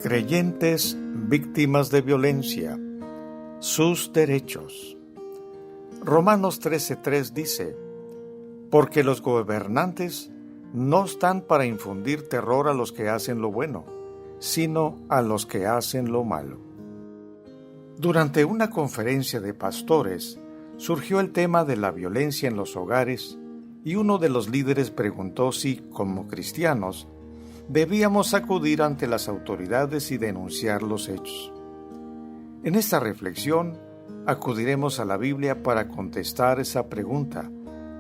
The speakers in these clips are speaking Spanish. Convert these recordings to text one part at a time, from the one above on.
Creyentes víctimas de violencia, sus derechos. Romanos 13:3 dice: porque los gobernantes no están para infundir terror a los que hacen lo bueno, sino a los que hacen lo malo. Durante una conferencia de pastores, surgió el tema de la violencia en los hogares y uno de los líderes preguntó si, como cristianos, debíamos acudir ante las autoridades y denunciar los hechos. En esta reflexión, acudiremos a la Biblia para contestar esa pregunta,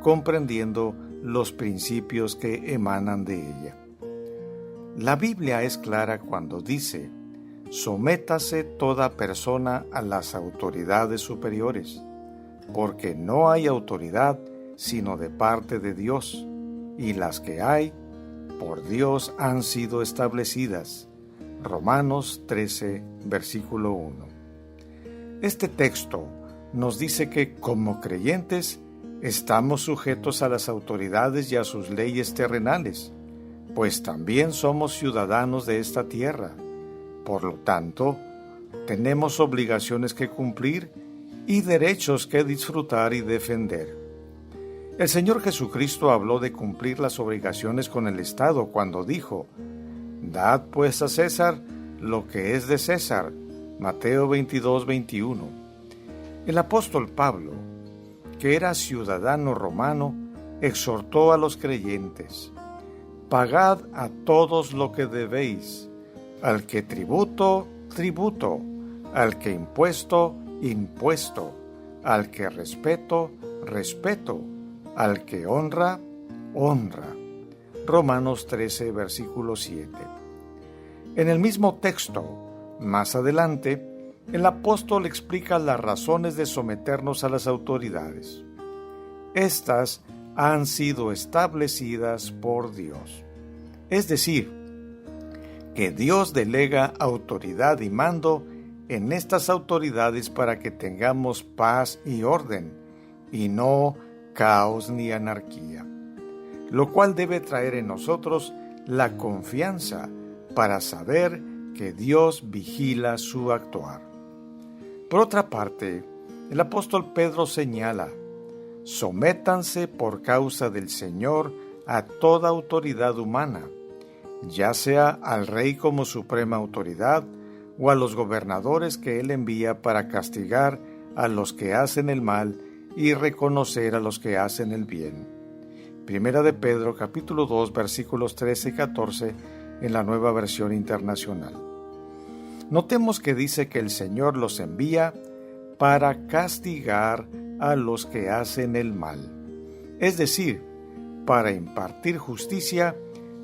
comprendiendo los principios que emanan de ella. La Biblia es clara cuando dice: sométase toda persona a las autoridades superiores, porque no hay autoridad sino de parte de Dios, y las que hay, por Dios han sido establecidas. Romanos 13, versículo 1. Este texto nos dice que, como creyentes, estamos sujetos a las autoridades y a sus leyes terrenales, pues también somos ciudadanos de esta tierra. Por lo tanto, tenemos obligaciones que cumplir y derechos que disfrutar y defender. El Señor Jesucristo habló de cumplir las obligaciones con el Estado cuando dijo: dad pues a César lo que es de César. Mateo 22:21. El apóstol Pablo, que era ciudadano romano, exhortó a los creyentes: pagad a todos lo que debéis, al que tributo, tributo, al que impuesto, impuesto, al que respeto, respeto, al que honra, honra. Romanos 13, versículo 7. En el mismo texto, más adelante, el apóstol explica las razones de someternos a las autoridades. Estas han sido establecidas por Dios. Es decir, que Dios delega autoridad y mando en estas autoridades para que tengamos paz y orden, y no caos ni anarquía, lo cual debe traer en nosotros la confianza para saber que Dios vigila su actuar. Por otra parte, el apóstol Pedro señala: sométanse por causa del Señor a toda autoridad humana, ya sea al rey como suprema autoridad o a los gobernadores que él envía para castigar a los que hacen el mal y reconocer a los que hacen el bien. Primera de Pedro, capítulo 2, versículos 13 y 14, en la Nueva Versión Internacional. Notemos que dice que el Señor los envía para castigar a los que hacen el mal, es decir, para impartir justicia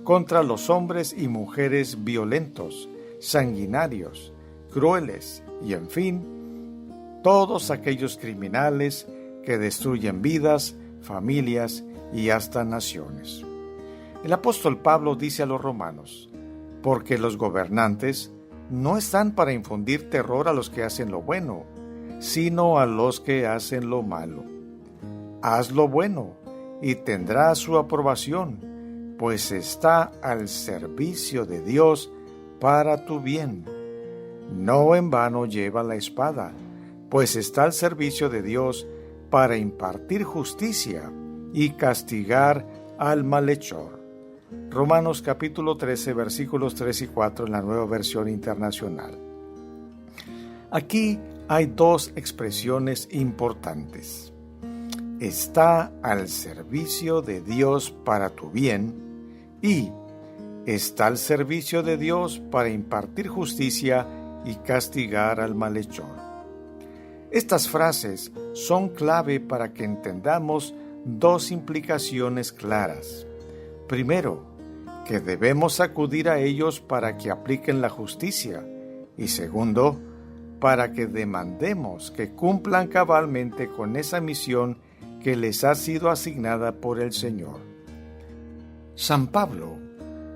contra los hombres y mujeres violentos, sanguinarios, crueles y, en fin, todos aquellos criminales que destruyen vidas, familias y hasta naciones. El apóstol Pablo dice a los romanos: porque los gobernantes no están para infundir terror a los que hacen lo bueno, sino a los que hacen lo malo. Haz lo bueno y tendrás su aprobación, pues está al servicio de Dios para tu bien. No en vano lleva la espada, pues está al servicio de Dios para impartir justicia y castigar al malhechor. Romanos capítulo 13, versículos 3 y 4 en la Nueva Versión Internacional. Aquí hay dos expresiones importantes: está al servicio de Dios para tu bien y está al servicio de Dios para impartir justicia y castigar al malhechor. Estas frases son clave para que entendamos dos implicaciones claras. Primero, que debemos acudir a ellos para que apliquen la justicia, y segundo, para que demandemos que cumplan cabalmente con esa misión que les ha sido asignada por el Señor. San Pablo,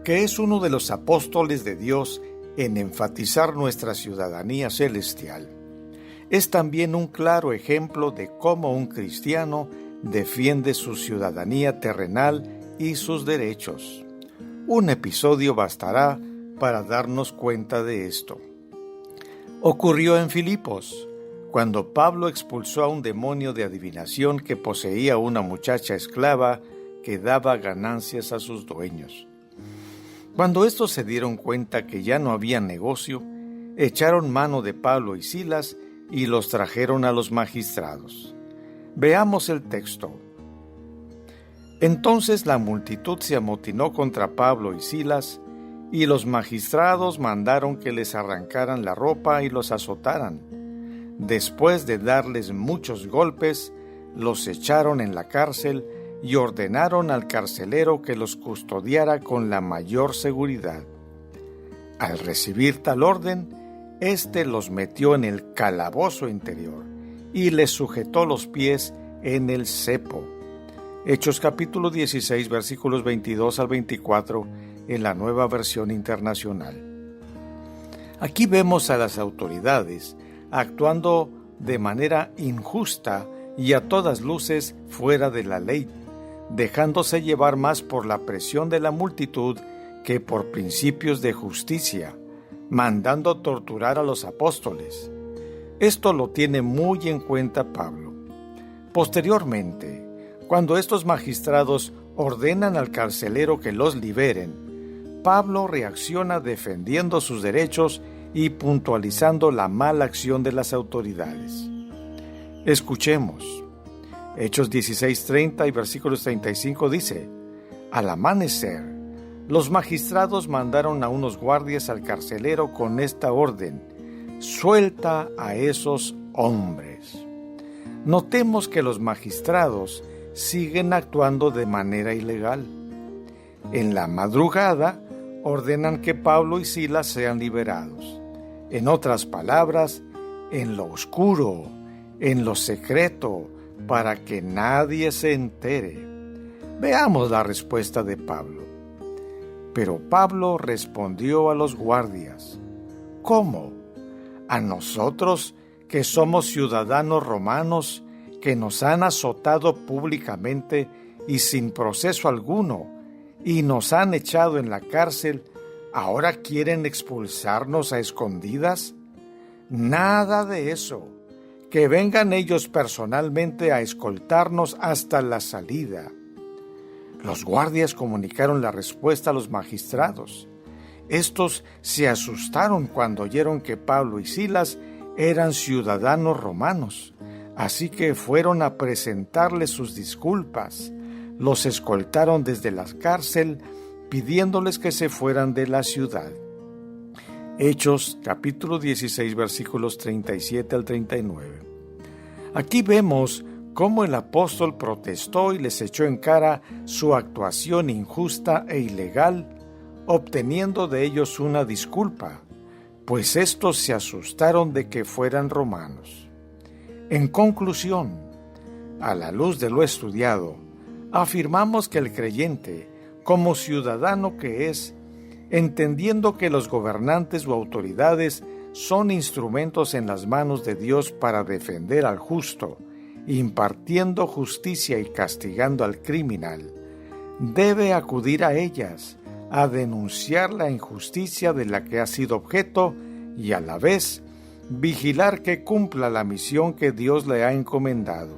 que es uno de los apóstoles de Dios en enfatizar nuestra ciudadanía celestial, es también un claro ejemplo de cómo un cristiano defiende su ciudadanía terrenal y sus derechos. Un episodio bastará para darnos cuenta de esto. Ocurrió en Filipos, cuando Pablo expulsó a un demonio de adivinación que poseía a una muchacha esclava que daba ganancias a sus dueños. Cuando estos se dieron cuenta que ya no había negocio, echaron mano de Pablo y Silas y los trajeron a los magistrados. Veamos el texto. Entonces la multitud se amotinó contra Pablo y Silas, y los magistrados mandaron que les arrancaran la ropa y los azotaran. Después de darles muchos golpes, los echaron en la cárcel y ordenaron al carcelero que los custodiara con la mayor seguridad. Al recibir tal orden, éste los metió en el calabozo interior y les sujetó los pies en el cepo. Hechos capítulo 16, versículos 22 al 24, en la Nueva Versión Internacional. Aquí vemos a las autoridades actuando de manera injusta y a todas luces fuera de la ley, dejándose llevar más por la presión de la multitud que por principios de justicia, mandando torturar a los apóstoles. Esto lo tiene muy en cuenta Pablo. Posteriormente, cuando estos magistrados ordenan al carcelero que los liberen, Pablo reacciona defendiendo sus derechos y puntualizando la mala acción de las autoridades. Escuchemos. Hechos 16:30 y versículos 35 dice: Al amanecer, los magistrados mandaron a unos guardias al carcelero con esta orden: suelta a esos hombres. Notemos que los magistrados siguen actuando de manera ilegal. En la madrugada, ordenan que Pablo y Silas sean liberados. En otras palabras, en lo oscuro, en lo secreto, para que nadie se entere. Veamos la respuesta de Pablo. Pero Pablo respondió a los guardias: ¿Cómo? ¿A nosotros, que somos ciudadanos romanos, que nos han azotado públicamente y sin proceso alguno, y nos han echado en la cárcel, ahora quieren expulsarnos a escondidas? Nada de eso. Que vengan ellos personalmente a escoltarnos hasta la salida. Los guardias comunicaron la respuesta a los magistrados. Estos se asustaron cuando oyeron que Pablo y Silas eran ciudadanos romanos, así que fueron a presentarles sus disculpas. Los escoltaron desde la cárcel, pidiéndoles que se fueran de la ciudad. Hechos capítulo 16, versículos 37 al 39. Aquí vemos cómo el apóstol protestó y les echó en cara su actuación injusta e ilegal, obteniendo de ellos una disculpa, pues estos se asustaron de que fueran romanos. En conclusión, a la luz de lo estudiado, afirmamos que el creyente, como ciudadano que es, entendiendo que los gobernantes o autoridades son instrumentos en las manos de Dios para defender al justo, impartiendo justicia y castigando al criminal, debe acudir a ellas, a denunciar la injusticia de la que ha sido objeto y a la vez vigilar que cumpla la misión que Dios le ha encomendado.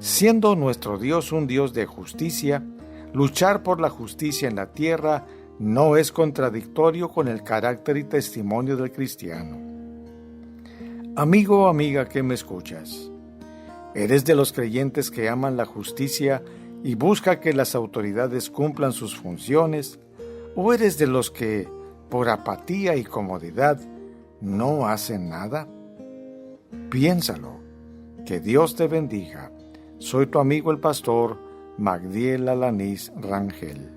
Siendo nuestro Dios un Dios de justicia, luchar por la justicia en la tierra no es contradictorio con el carácter y testimonio del cristiano. Amigo o amiga que me escuchas, ¿eres de los creyentes que aman la justicia y busca que las autoridades cumplan sus funciones? ¿O eres de los que, por apatía y comodidad, no hacen nada? Piénsalo. Que Dios te bendiga. Soy tu amigo el pastor Magdiel Alanís Rangel.